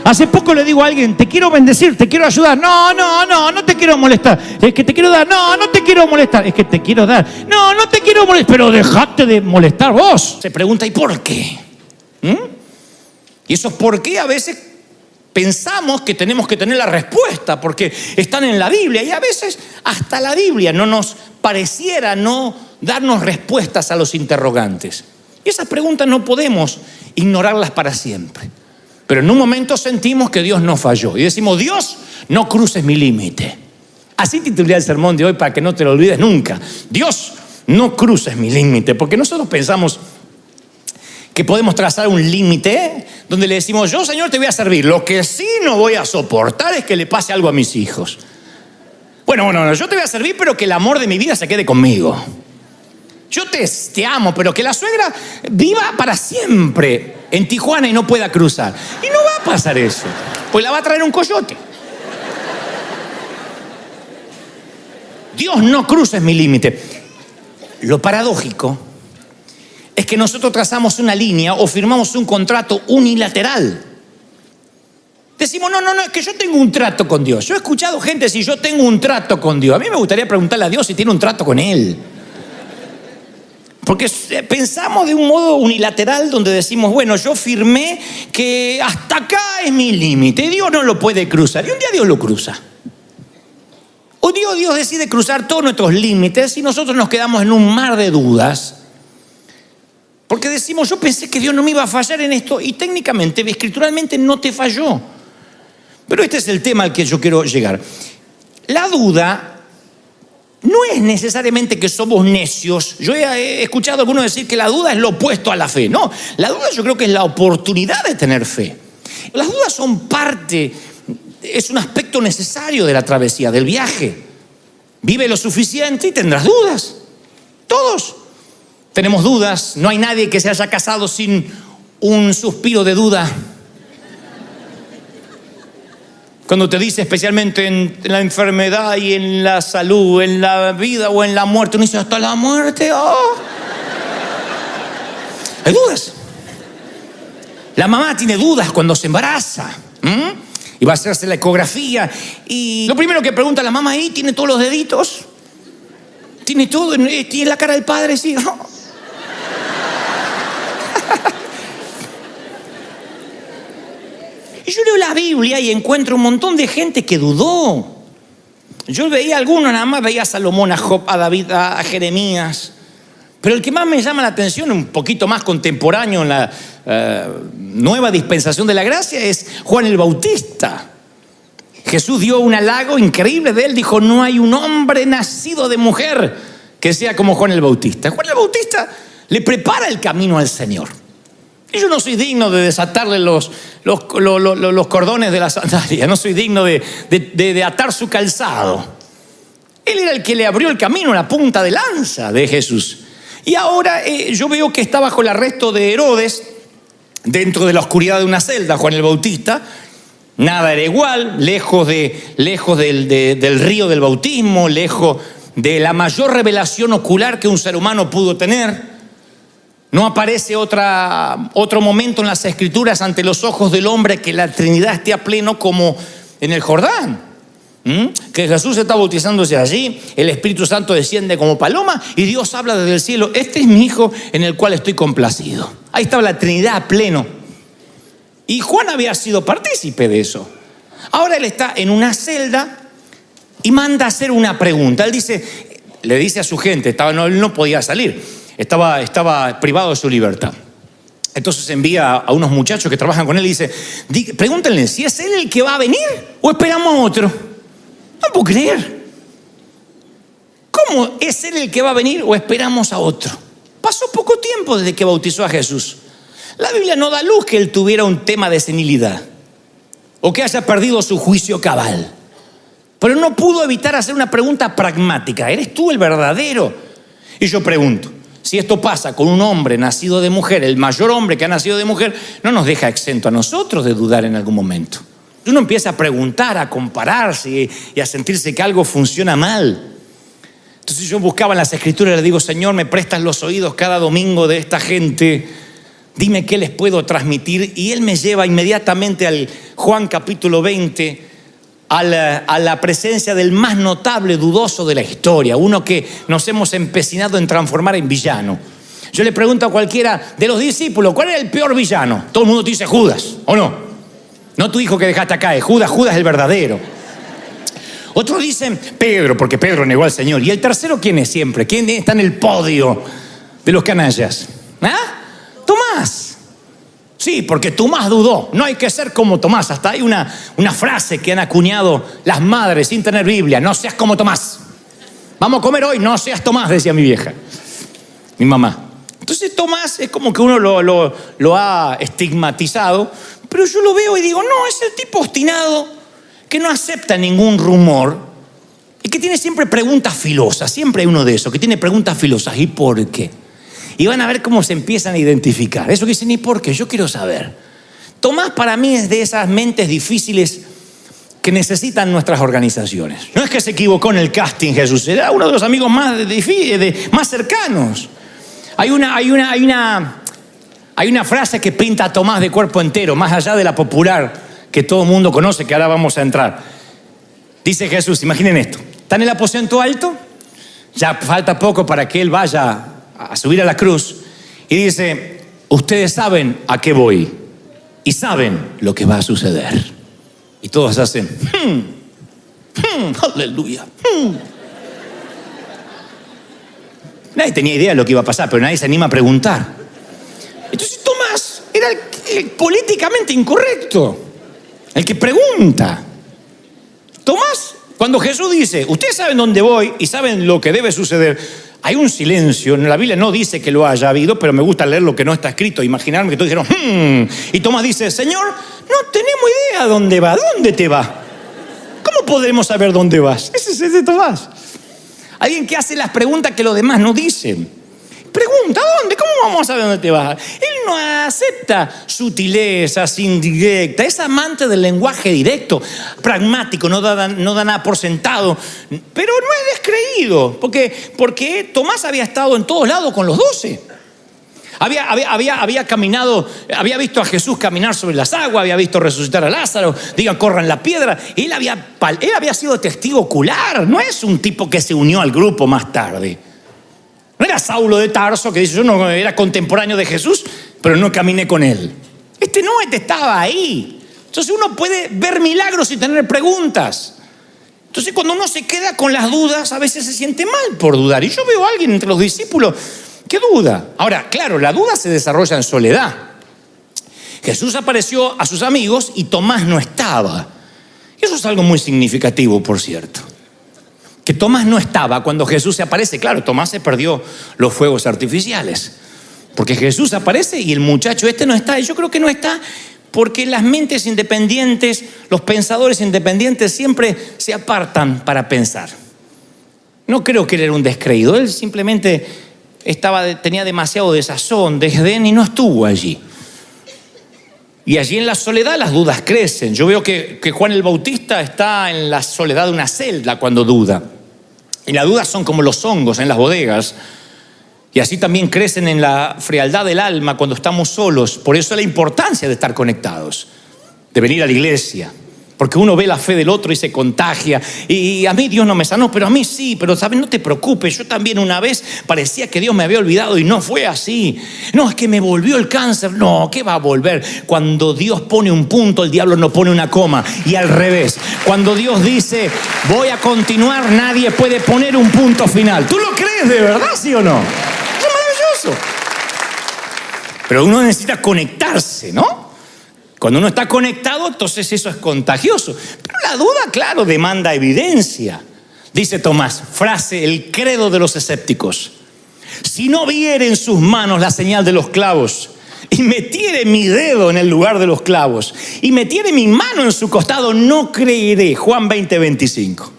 Hace poco le digo a alguien, te quiero bendecir, te quiero ayudar. No te quiero molestar. Es que te quiero dar. No te quiero molestar. Es que te quiero dar. No te quiero molestar. Pero dejate de molestar vos. Se pregunta, ¿y por qué? Y esos por qué a veces pensamos que tenemos que tener la respuesta porque están en la Biblia. Y a veces hasta la Biblia no nos pareciera no darnos respuestas a los interrogantes. Y esas preguntas no podemos ignorarlas para siempre. Pero en un momento sentimos que Dios nos falló. Y decimos, Dios, no cruces mi límite. Así titulé el sermón de hoy para que no te lo olvides nunca. Dios, no cruces mi límite. Porque nosotros pensamos que podemos trazar un límite donde le decimos, yo, Señor, te voy a servir. Lo que sí no voy a soportar es que le pase algo a mis hijos. Bueno, yo te voy a servir, pero que el amor de mi vida se quede conmigo. Yo te amo, pero que la suegra viva para siempre en Tijuana y no pueda cruzar. Y no va a pasar eso, pues la va a traer un coyote. Dios, no cruces mi límite. Lo paradójico es que nosotros trazamos una línea o firmamos un contrato unilateral. Decimos, no, es que yo tengo un trato con Dios. Yo he escuchado gente decir, yo tengo un trato con Dios. A mí me gustaría preguntarle a Dios si tiene un trato con Él. Porque pensamos de un modo unilateral donde decimos, bueno, yo firmé que hasta acá es mi límite. Dios no lo puede cruzar. Y un día Dios lo cruza. Un día Dios decide cruzar todos nuestros límites y nosotros nos quedamos en un mar de dudas. Porque decimos, yo pensé que Dios no me iba a fallar en esto. Y técnicamente, escrituralmente, no te falló. Pero este es el tema al que yo quiero llegar. La duda no es necesariamente que somos necios. Yo he escuchado a algunos decir que la duda es lo opuesto a la fe. No, la duda yo creo que es la oportunidad de tener fe. Las dudas son parte, es un aspecto necesario de la travesía, del viaje. Vive lo suficiente y tendrás dudas. Todos tenemos dudas. No hay nadie que se haya casado sin un suspiro de duda. Cuando te dice, especialmente en la enfermedad y en la salud, en la vida o en la muerte, uno dice, hasta la muerte, oh. Hay dudas. La mamá tiene dudas cuando se embaraza. Y va a hacerse la ecografía. Y lo primero que pregunta la mamá ahí, ¿tiene todos los deditos? ¿Tiene todo? ¿Tiene la cara del padre? Sí. Y yo leo la Biblia y encuentro un montón de gente que dudó. Yo veía a algunos, nada más veía a Salomón, a Job, a David, a Jeremías. Pero el que más me llama la atención, un poquito más contemporáneo en la nueva dispensación de la gracia, es Juan el Bautista. Jesús dio un halago increíble de él. Dijo, no hay un hombre nacido de mujer que sea como Juan el Bautista. Juan el Bautista le prepara el camino al Señor. Y yo no soy digno de desatarle los cordones de la sandalia, no soy digno de atar su calzado. Él era el que le abrió el camino, la punta de lanza de Jesús. Y ahora yo veo que está bajo el arresto de Herodes, dentro de la oscuridad de una celda, Juan el Bautista. Nada era igual, lejos del río del bautismo, lejos de la mayor revelación ocular que un ser humano pudo tener. No aparece otro momento en las Escrituras ante los ojos del hombre que la Trinidad esté a pleno como en el Jordán. Que Jesús está bautizándose allí, el Espíritu Santo desciende como paloma y Dios habla desde el cielo: este es mi Hijo en el cual estoy complacido. Ahí estaba la Trinidad a pleno. Y Juan había sido partícipe de eso. Ahora él está en una celda y manda a hacer una pregunta. Él le dice a su gente, él no podía salir, estaba privado de su libertad. Entonces envía a unos muchachos que trabajan con él y dice: pregúntenle si es él el que va a venir o esperamos a otro. No puedo creer. ¿Cómo es él el que va a venir o esperamos a otro? Pasó poco tiempo desde que bautizó a Jesús. La Biblia no da luz que él tuviera un tema de senilidad o que haya perdido su juicio cabal. Pero no pudo evitar hacer una pregunta pragmática: ¿eres tú el verdadero? Y yo pregunto, si esto pasa con un hombre nacido de mujer, el mayor hombre que ha nacido de mujer, no nos deja exento a nosotros de dudar en algún momento. Uno empieza a preguntar, a compararse y a sentirse que algo funciona mal. Entonces yo buscaba en las Escrituras y le digo: Señor, me prestas los oídos cada domingo de esta gente, dime qué les puedo transmitir. Y Él me lleva inmediatamente al Juan capítulo 20, a la presencia del más notable dudoso de la historia, uno que nos hemos empecinado en transformar en villano. Yo le pregunto a cualquiera de los discípulos: ¿cuál era el peor villano? Todo el mundo te dice Judas, ¿o no? No tu hijo que dejaste acá, es Judas es el verdadero. Otros dicen Pedro, porque Pedro negó al Señor. ¿Y el tercero quién es siempre? ¿Quién está en el podio de los canallas? Tomás. Sí, porque Tomás dudó. No hay que ser como Tomás. Hasta hay una frase que han acuñado las madres sin tener Biblia: no seas como Tomás. Vamos a comer hoy, no seas Tomás, decía mi vieja, mi mamá. Entonces Tomás es como que uno lo ha estigmatizado, pero yo lo veo y digo: no, es el tipo obstinado que no acepta ningún rumor y que tiene siempre preguntas filosas. Siempre hay uno de esos que tiene preguntas filosas. ¿Y por qué? Y van a ver cómo se empiezan a identificar. Eso que dicen: ¿y por qué? Yo quiero saber. Tomás para mí es de esas mentes difíciles que necesitan nuestras organizaciones. No es que se equivocó en el casting Jesús, era uno de los amigos más cercanos. Hay una frase que pinta a Tomás de cuerpo entero, más allá de la popular que todo el mundo conoce, que ahora vamos a entrar. Dice Jesús, imaginen esto: está en el aposento alto, ya falta poco para que él vaya a subir a la cruz, y dice: ustedes saben a qué voy y saben lo que va a suceder. Y todos hacen aleluya. Nadie tenía idea de lo que iba a pasar, pero nadie se anima a preguntar. Entonces Tomás era el políticamente incorrecto, el que pregunta. Tomás, cuando Jesús dice: ustedes saben dónde voy y saben lo que debe suceder, hay un silencio. En la Biblia no dice que lo haya habido, pero me gusta leer lo que no está escrito, imaginarme que todos dijeron y Tomás dice: Señor, no tenemos idea dónde va. ¿Dónde te va? ¿Cómo podremos saber dónde vas? Ese es de Tomás. Alguien que hace las preguntas que los demás no dicen. Pregunta: ¿dónde? ¿Cómo vamos a saber dónde te vas? Él no acepta sutilezas, indirectas. Es amante del lenguaje directo, pragmático, no da nada por sentado. Pero no es descreído, porque Tomás había estado en todos lados con los 12. Había caminado, había visto a Jesús caminar sobre las aguas, había visto resucitar a Lázaro, corran la piedra. Él había sido testigo ocular. No es un tipo que se unió al grupo más tarde. No era Saulo de Tarso que dice: yo no era contemporáneo de Jesús, pero no caminé con él. Este estaba ahí. Entonces uno puede ver milagros y tener preguntas. Entonces cuando uno se queda con las dudas, a veces se siente mal por dudar. Y yo veo a alguien entre los discípulos que duda. Ahora, claro, la duda se desarrolla en soledad. Jesús apareció a sus amigos y Tomás no estaba. Y eso es algo muy significativo, por cierto. Que Tomás no estaba cuando Jesús se aparece. Claro, Tomás se perdió los fuegos artificiales. Porque Jesús aparece y el muchacho este no está. Y yo creo que no está porque las mentes independientes, los pensadores independientes siempre se apartan para pensar. No creo que él era un descreído. Él simplemente tenía demasiado desazón, desdén y no estuvo allí. Y allí en la soledad las dudas crecen. Yo veo que Juan el Bautista está en la soledad de una celda cuando duda. Y las dudas son como los hongos en las bodegas. Y así también crecen en la frialdad del alma cuando estamos solos. Por eso la importancia de estar conectados, de venir a la iglesia. Porque uno ve la fe del otro y se contagia. Y a mí Dios no me sanó, pero a mí sí. Pero ¿sabes? No te preocupes, yo también una vez parecía que Dios me había olvidado y no fue así. No, es que me volvió el cáncer. No, ¿qué va a volver? Cuando Dios pone un punto, el diablo no pone una coma. Y al revés, cuando Dios dice, voy a continuar, nadie puede poner un punto final. ¿Tú lo crees de verdad, sí o no? Es maravilloso. Pero uno necesita conectarse, ¿no? Cuando uno está conectado, entonces eso es contagioso. Pero la duda, claro, demanda evidencia. Dice Tomás, frase, el credo de los escépticos. Si no viere en sus manos la señal de los clavos, y metiere mi dedo en el lugar de los clavos, y metiere mi mano en su costado, no creeré. Juan 20:25.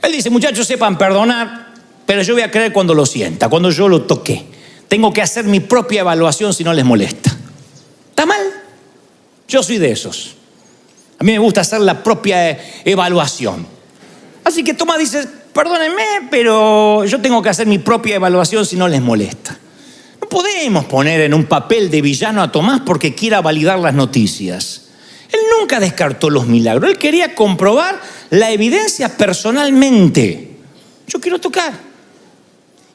Él dice, muchachos, sepan perdonar, pero yo voy a creer cuando lo sienta, cuando yo lo toqué. Tengo que hacer mi propia evaluación si no les molesta. ¿Está mal? Yo soy de esos. A mí me gusta hacer la propia evaluación. Así que Tomás dice, perdónenme, pero yo tengo que hacer mi propia evaluación si no les molesta. No podemos poner en un papel de villano a Tomás porque quiera validar las noticias. Él nunca descartó los milagros. Él quería comprobar la evidencia personalmente. Yo quiero tocar.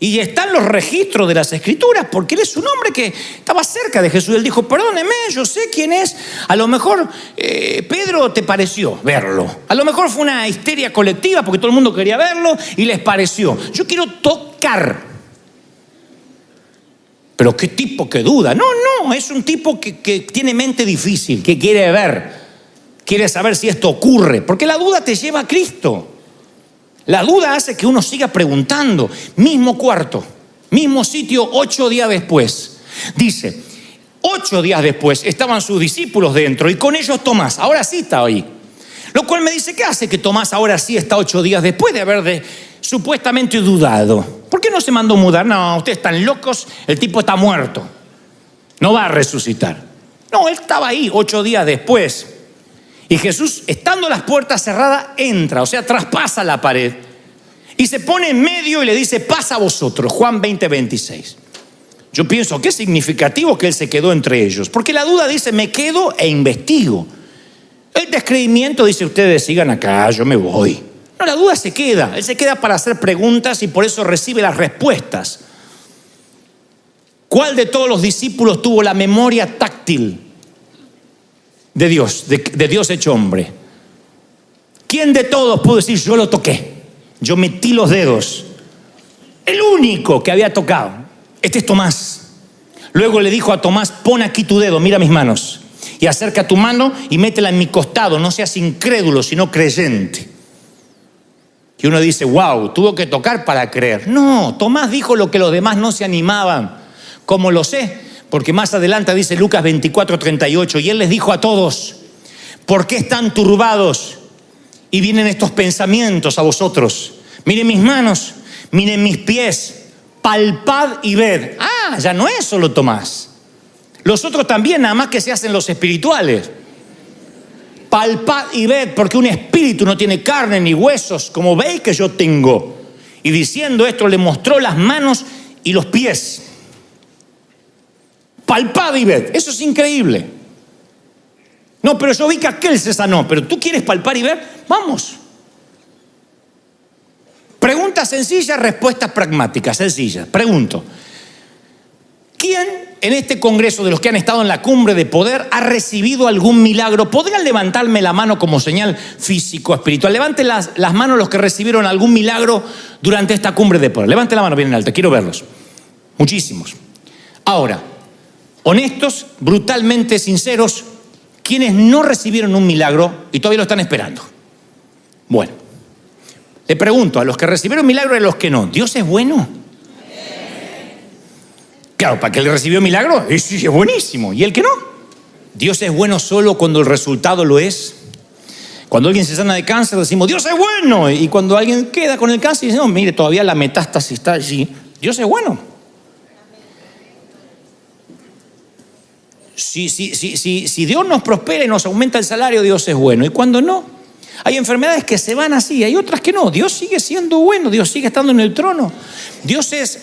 Y están los registros de las Escrituras, porque él es un hombre que estaba cerca de Jesús. Él dijo, perdóneme, yo sé quién es. A lo mejor Pedro te pareció verlo. A lo mejor fue una histeria colectiva porque todo el mundo quería verlo y les pareció. Yo quiero tocar. Pero qué tipo que duda. No, es un tipo que tiene mente difícil, que quiere ver. Quiere saber si esto ocurre. Porque la duda te lleva a Cristo. La duda hace que uno siga preguntando. Mismo cuarto, mismo sitio, 8 días después. Dice, 8 días después estaban sus discípulos dentro y con ellos Tomás. Ahora sí está ahí. Lo cual me dice, ¿qué hace que Tomás ahora sí está 8 días después de haber supuestamente dudado? ¿Por qué no se mandó mudar? No, ustedes están locos, el tipo está muerto. No va a resucitar. No, él estaba ahí 8 días después. Y Jesús, estando las puertas cerradas, entra, o sea, traspasa la pared y se pone en medio y le dice, pasa a vosotros. Juan 20:26. Yo pienso, qué significativo que él se quedó entre ellos, porque la duda dice, me quedo e investigo. El descreimiento dice, ustedes sigan acá, yo me voy. No, la duda se queda, él se queda para hacer preguntas y por eso recibe las respuestas. ¿Cuál de todos los discípulos tuvo la memoria táctil de Dios, de Dios hecho hombre? ¿Quién de todos pudo decir, yo lo toqué, yo metí los dedos? El único que había tocado, este es Tomás. Luego le dijo a Tomás, pon aquí tu dedo, mira mis manos, y acerca tu mano y métela en mi costado, no seas incrédulo, sino creyente. Y uno dice, wow, tuvo que tocar para creer. No, Tomás dijo lo que los demás no se animaban. ¿Cómo lo sé? Porque más adelante dice Lucas 24:38, y él les dijo a todos, ¿por qué están turbados y vienen estos pensamientos a vosotros? Miren mis manos, miren mis pies, palpad y ved. Ah, ya no es solo Tomás. Los otros también, nada más que se hacen los espirituales. Palpad y ved, porque un espíritu no tiene carne ni huesos, como veis que yo tengo. Y diciendo esto le mostró las manos y los pies. Palpad y ved, eso es increíble. No, pero yo vi que aquel se sanó, pero tú quieres palpar y ver, vamos. Pregunta sencilla, respuesta pragmática, sencilla. Pregunto, ¿quién en este congreso de los que han estado en la cumbre de poder ha recibido algún milagro? ¿Podrían levantarme la mano como señal físico, espiritual? Levanten las manos los que recibieron algún milagro durante esta cumbre de poder. Levanten la mano bien en alto, quiero verlos. Muchísimos. Ahora, honestos, brutalmente sinceros, quienes no recibieron un milagro y todavía lo están esperando. Bueno, le pregunto a los que recibieron milagro y a los que no, ¿Dios es bueno? Claro, para que le recibió milagro, sí, es buenísimo. ¿Y el que no? Dios es bueno solo cuando el resultado lo es. Cuando alguien se sana de cáncer decimos, Dios es bueno. Y cuando alguien queda con el cáncer, decimos, mire, todavía la metástasis está allí. Dios es bueno. Si Dios nos prospera y nos aumenta el salario, Dios es bueno. Y cuando no, hay enfermedades que se van así, hay otras que no. Dios sigue siendo bueno, Dios sigue estando en el trono. Dios es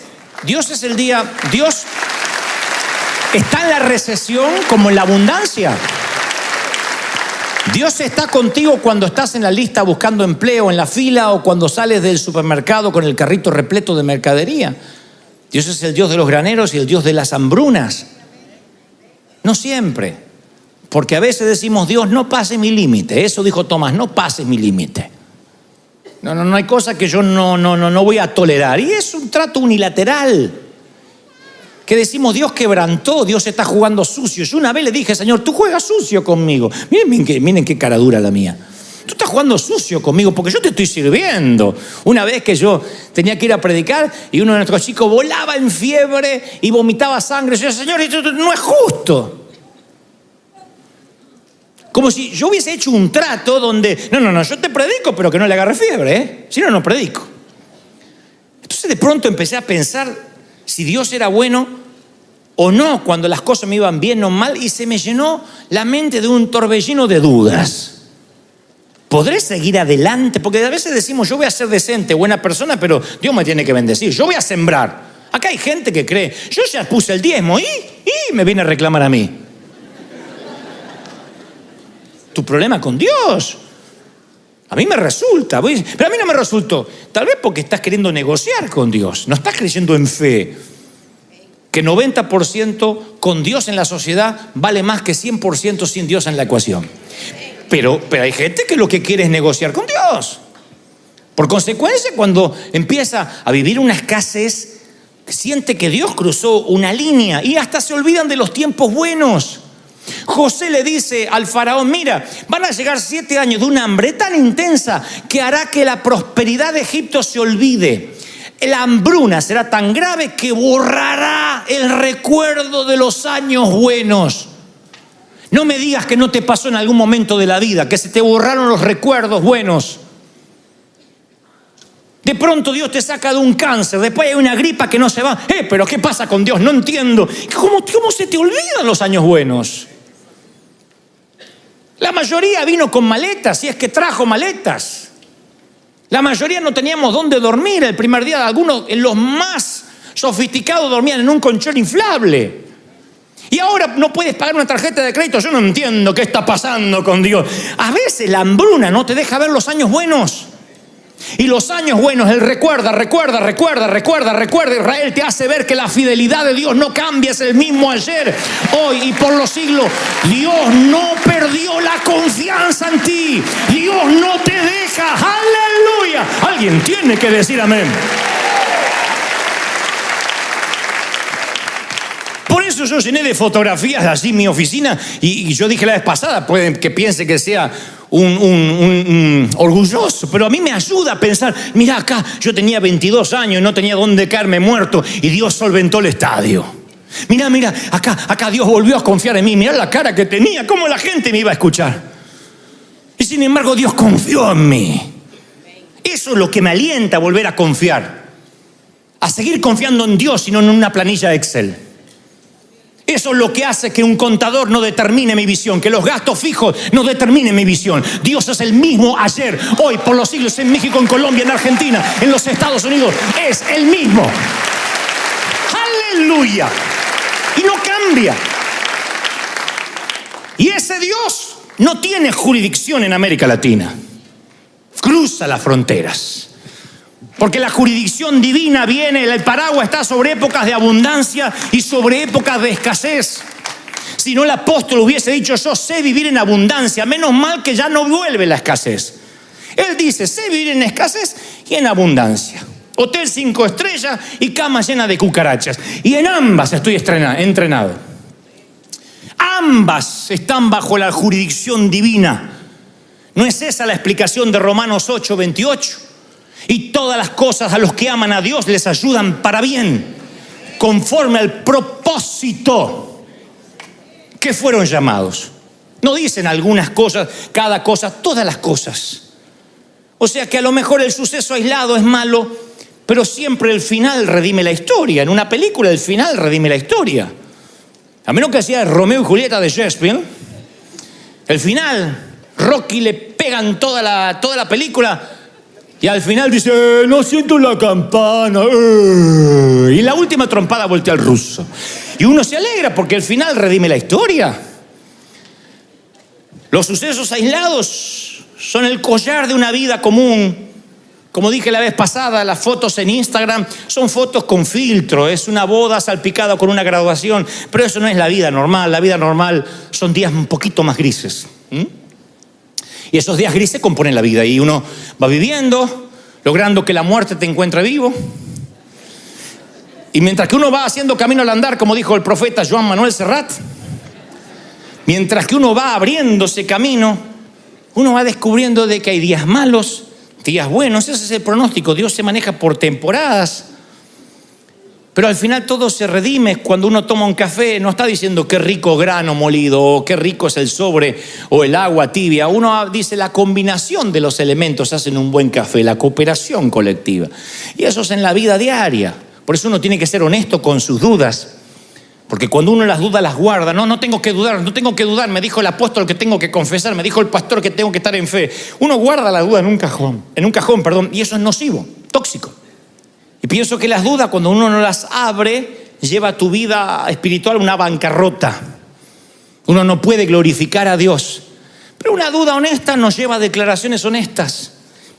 el día, Dios está en la recesión como en la abundancia. Dios está contigo cuando estás en la lista buscando empleo, en la fila, o cuando sales del supermercado con el carrito repleto de mercadería. Dios es el Dios de los graneros y el Dios de las hambrunas. No siempre, porque a veces decimos, Dios, no pase mi límite. Eso dijo Tomás, no pases mi límite. No hay cosa que yo no voy a tolerar. Y es un trato unilateral. Que decimos, Dios quebrantó, Dios está jugando sucio. Yo una vez le dije, Señor, tú juegas sucio conmigo. Miren qué cara dura la mía. Tú estás jugando sucio conmigo porque yo te estoy sirviendo. Una vez que yo tenía que ir a predicar y uno de nuestros chicos volaba en fiebre y vomitaba sangre. Yo decía, Señor, esto no es justo. Como si yo hubiese hecho un trato donde, no, yo te predico, pero que no le agarre fiebre, ¿eh? Si no predico. Entonces de pronto empecé a pensar si Dios era bueno o no cuando las cosas me iban bien o mal, y se me llenó la mente de un torbellino de dudas. ¿Podré seguir adelante? Porque a veces decimos, yo voy a ser decente, buena persona, pero Dios me tiene que bendecir. Yo voy a sembrar. Acá hay gente que cree, yo ya puse el diezmo y me viene a reclamar a mí. Tu problema con Dios. A mí me resulta, pero a mí no me resultó. Tal vez porque estás queriendo negociar con Dios, no estás creyendo en fe. Que 90% con Dios en la sociedad vale más que 100% sin Dios en la ecuación. Pero hay gente que lo que quiere es negociar con Dios. Por consecuencia, cuando empieza a vivir una escasez, siente que Dios cruzó una línea y hasta se olvidan de los tiempos buenos. José le dice al faraón, mira, van a llegar 7 años de una hambre tan intensa que hará que la prosperidad de Egipto se olvide. La hambruna será tan grave que borrará el recuerdo de los años buenos. No me digas que no te pasó en algún momento de la vida, que se te borraron los recuerdos buenos. De pronto Dios te saca de un cáncer, después hay una gripa que no se va. Pero ¿qué pasa con Dios? No entiendo. ¿Cómo se te olvidan los años buenos? La mayoría vino con maletas, si es que trajo maletas. La mayoría no teníamos dónde dormir el primer día. Algunos, los más sofisticados, dormían en un colchón inflable. Y ahora no puedes pagar una tarjeta de crédito. Yo no entiendo qué está pasando con Dios. A veces la hambruna no te deja ver los años buenos. Y los años buenos, Él recuerda. Israel te hace ver que la fidelidad de Dios no cambia, es el mismo ayer, hoy y por los siglos. Dios no perdió la confianza en ti. Dios no te deja. ¡Aleluya! Alguien tiene que decir amén. Por eso yo llené de fotografías así mi oficina y yo dije la vez pasada, pueden que piense que sea un orgulloso, pero a mí me ayuda a pensar, mira acá, yo tenía 22 años y no tenía dónde caerme muerto y Dios solventó el estadio. Mira, acá Dios volvió a confiar en mí, mira la cara que tenía, cómo la gente me iba a escuchar. Y sin embargo Dios confió en mí. Eso es lo que me alienta a volver a confiar, a seguir confiando en Dios y no en una planilla de Excel. Eso es lo que hace que un contador no determine mi visión, que los gastos fijos no determinen mi visión. Dios es el mismo ayer, hoy, por los siglos, en México, en Colombia, en Argentina, en los Estados Unidos. Es el mismo. ¡Aleluya! Y no cambia. Y ese Dios no tiene jurisdicción en América Latina. Cruza las fronteras. Porque la jurisdicción divina viene, el paraguas está sobre épocas de abundancia y sobre épocas de escasez. Si no, el apóstol hubiese dicho, yo sé vivir en abundancia, menos mal que ya no vuelve la escasez. Él dice, sé vivir en escasez y en abundancia. Hotel 5 estrellas y cama llena de cucarachas. Y en ambas estoy entrenado. Ambas están bajo la jurisdicción divina. ¿No es esa la explicación de Romanos 8:28? Y todas las cosas a los que aman a Dios les ayudan para bien. conforme al propósito que fueron llamados. No dicen algunas cosas, cada cosa, todas las cosas. O sea que a lo mejor el suceso aislado es malo, pero siempre el final redime la historia. En una película el final redime la historia. A menos que sea Romeo y Julieta de Shakespeare, el final, Rocky le pegan toda la película y al final dice, no siento la campana. Y la última trompada voltea al ruso. Y uno se alegra porque el final redime la historia. Los sucesos aislados son el collar de una vida común. Como dije la vez pasada, las fotos en Instagram son fotos con filtro. Es una boda salpicada con una graduación. Pero eso no es la vida normal. La vida normal son días un poquito más grises. Y esos días grises componen la vida. Y uno va viviendo, logrando que la muerte te encuentre vivo. Y mientras que uno va haciendo camino al andar, como dijo el profeta Joan Manuel Serrat, mientras que uno va abriéndose camino, uno va descubriendo de que hay días malos, días buenos. Ese es el pronóstico. Dios se maneja por temporadas. Pero al final todo se redime. Cuando uno toma un café, no está diciendo qué rico grano molido, o qué rico es el sobre, o el agua tibia. Uno dice la combinación de los elementos hacen un buen café, la cooperación colectiva. Y eso es en la vida diaria. Por eso uno tiene que ser honesto con sus dudas. Porque cuando uno las duda las guarda. No tengo que dudar, me dijo el apóstol que tengo que confesar, me dijo el pastor que tengo que estar en fe. Uno guarda la duda en un cajón, y eso es nocivo, tóxico. Y pienso que las dudas, cuando uno no las abre, lleva tu vida espiritual a una bancarrota. Uno no puede glorificar a Dios. Pero una duda honesta nos lleva a declaraciones honestas.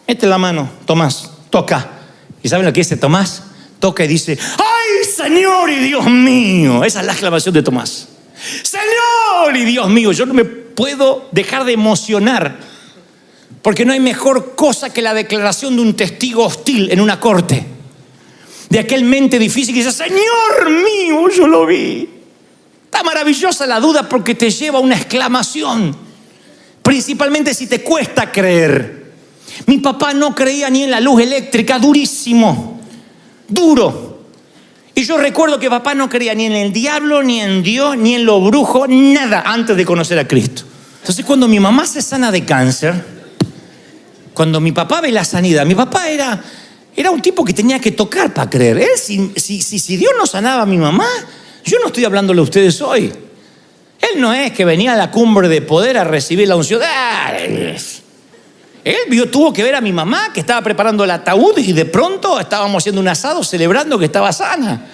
Mete la mano, Tomás, toca. ¿Y saben lo que dice Tomás? Toca y dice, ¡ay, Señor y Dios mío! Esa es la exclamación de Tomás. ¡Señor y Dios mío! Yo no me puedo dejar de emocionar, porque no hay mejor cosa que la declaración de un testigo hostil en una corte. De aquel mente difícil que dice, ¡Señor mío, yo lo vi! Está maravillosa la duda porque te lleva a una exclamación. Principalmente si te cuesta creer. Mi papá no creía ni en la luz eléctrica, durísimo. Duro. Y yo recuerdo que papá no creía ni en el diablo, ni en Dios, ni en los brujos, nada antes de conocer a Cristo. Entonces cuando mi mamá se sana de cáncer, cuando mi papá ve la sanidad, mi papá era un tipo que tenía que tocar para creer. Si Dios no sanaba a mi mamá, yo no estoy hablándole a ustedes hoy. Él no es que venía a la cumbre de poder a recibir la unción. Él tuvo que ver a mi mamá que estaba preparando el ataúd y de pronto estábamos haciendo un asado celebrando que estaba sana.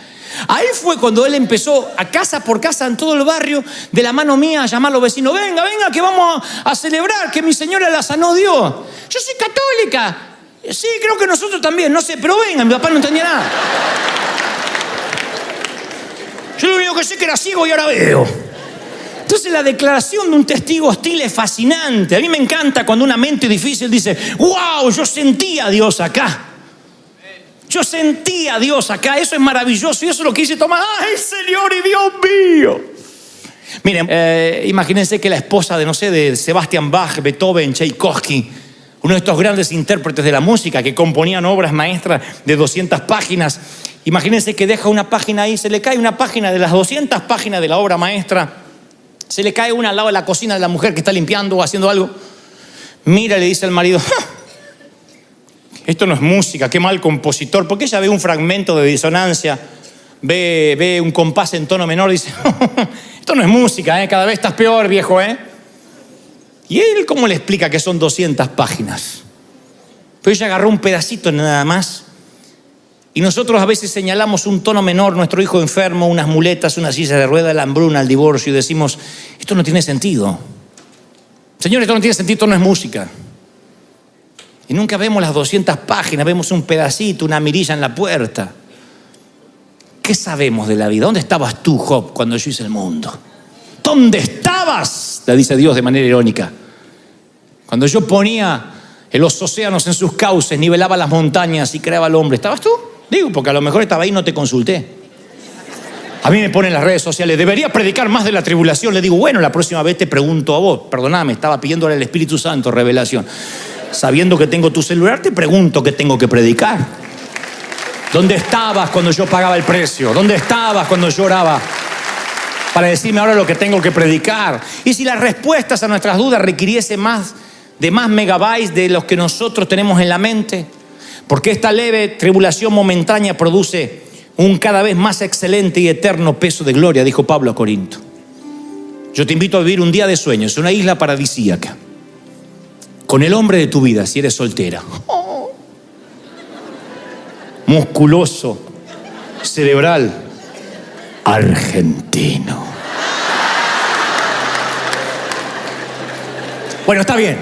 Ahí fue cuando él empezó a casa por casa en todo el barrio, de la mano mía, a llamar a los vecinos. Venga, que vamos a celebrar que mi señora la sanó Dios. Yo soy católica. Sí, creo que nosotros también, no sé, pero venga, mi papá no entendía nada. Yo lo único que sé que era ciego y ahora veo. Entonces la declaración de un testigo hostil es fascinante. A mí me encanta cuando una mente difícil dice, wow, yo sentí a Dios acá. Yo sentí a Dios acá, eso es maravilloso. Y eso es lo que dice Tomás, ¡ay, Señor y Dios mío! Miren, imagínense que la esposa de Sebastian Bach, Beethoven, Tchaikovsky, uno de estos grandes intérpretes de la música que componían obras maestras de 200 páginas. Imagínense que deja una página ahí, se le cae una página de las 200 páginas de la obra maestra. Se le cae una al lado de la cocina de la mujer que está limpiando o haciendo algo. Mira, le dice al marido, esto no es música, qué mal compositor. Porque ella ve un fragmento de disonancia, ve un compás en tono menor, dice, esto no es música, cada vez estás peor, viejo, ¿Y él cómo le explica que son 200 páginas? Pero ella agarró un pedacito nada más. Y nosotros a veces señalamos un tono menor, nuestro hijo enfermo, unas muletas, una silla de rueda, la hambruna, el divorcio, y decimos, esto no tiene sentido. Señor, esto no tiene sentido, esto no es música. Y nunca vemos las 200 páginas, vemos un pedacito, una mirilla en la puerta. ¿Qué sabemos de la vida? ¿Dónde estabas tú, Job, cuando yo hice el mundo? ¿Dónde estabas? Le dice Dios de manera irónica. Cuando yo ponía los océanos en sus cauces, nivelaba las montañas y creaba al hombre, ¿estabas tú? Digo, porque a lo mejor estaba ahí y no te consulté. A mí me ponen en las redes sociales, debería predicar más de la tribulación. Le digo, bueno, la próxima vez te pregunto a vos. Perdóname, estaba pidiéndole al Espíritu Santo revelación. Sabiendo que tengo tu celular, te pregunto qué tengo que predicar. ¿Dónde estabas cuando yo pagaba el precio? ¿Dónde estabas cuando yo oraba para decirme ahora lo que tengo que predicar? Y si las respuestas a nuestras dudas requiriese más megabytes de los que nosotros tenemos en la mente, porque esta leve tribulación momentánea produce un cada vez más excelente y eterno peso de gloria, dijo Pablo a Corinto. Yo te invito a vivir un día de sueños, una isla paradisíaca, con el hombre de tu vida, si eres soltera. Musculoso, cerebral, argentino. Bueno, está bien,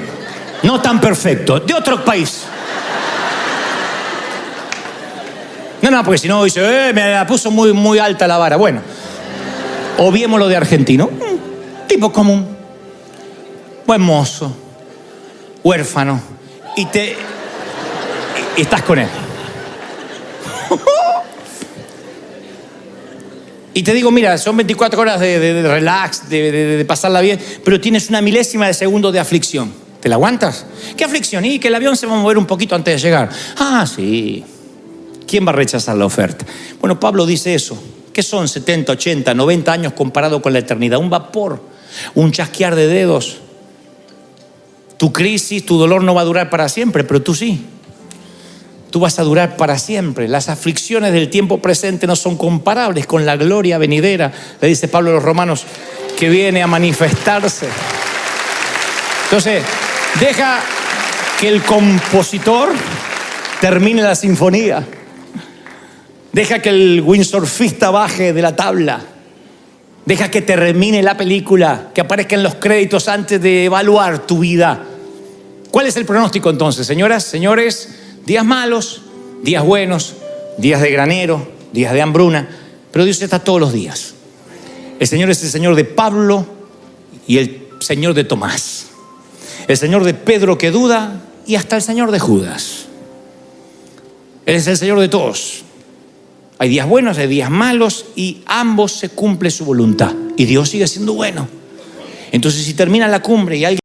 no tan perfecto, de otro país. No, porque si no dice, me la puso muy alta la vara. Bueno, obviémoslo de argentino. Tipo común, buen mozo, huérfano, y estás con él. Y te digo, mira, son 24 horas de relax, de pasarla bien, pero tienes una milésima de segundo de aflicción. ¿Te la aguantas? ¿Qué aflicción? Y que el avión se va a mover un poquito antes de llegar. Ah, sí. ¿Quién va a rechazar la oferta? Bueno, Pablo dice eso. ¿Qué son 70, 80, 90 años comparado con la eternidad? Un vapor, un chasquear de dedos. Tu crisis, tu dolor no va a durar para siempre, pero tú sí. Tú vas a durar para siempre. Las aflicciones del tiempo presente no son comparables con la gloria venidera, le dice Pablo a los romanos, que viene a manifestarse. Entonces, deja que el compositor termine la sinfonía. Deja que el windsurfista baje de la tabla. Deja que termine la película, que aparezcan los créditos antes de evaluar tu vida. ¿Cuál es el pronóstico entonces, señoras, señores? Días malos, días buenos, días de granero, días de hambruna, pero Dios está todos los días. El Señor es el Señor de Pablo y el Señor de Tomás. El Señor de Pedro que duda y hasta el Señor de Judas. Él es el Señor de todos. Hay días buenos, hay días malos y ambos se cumple su voluntad. Y Dios sigue siendo bueno. Entonces, si termina la cumbre y alguien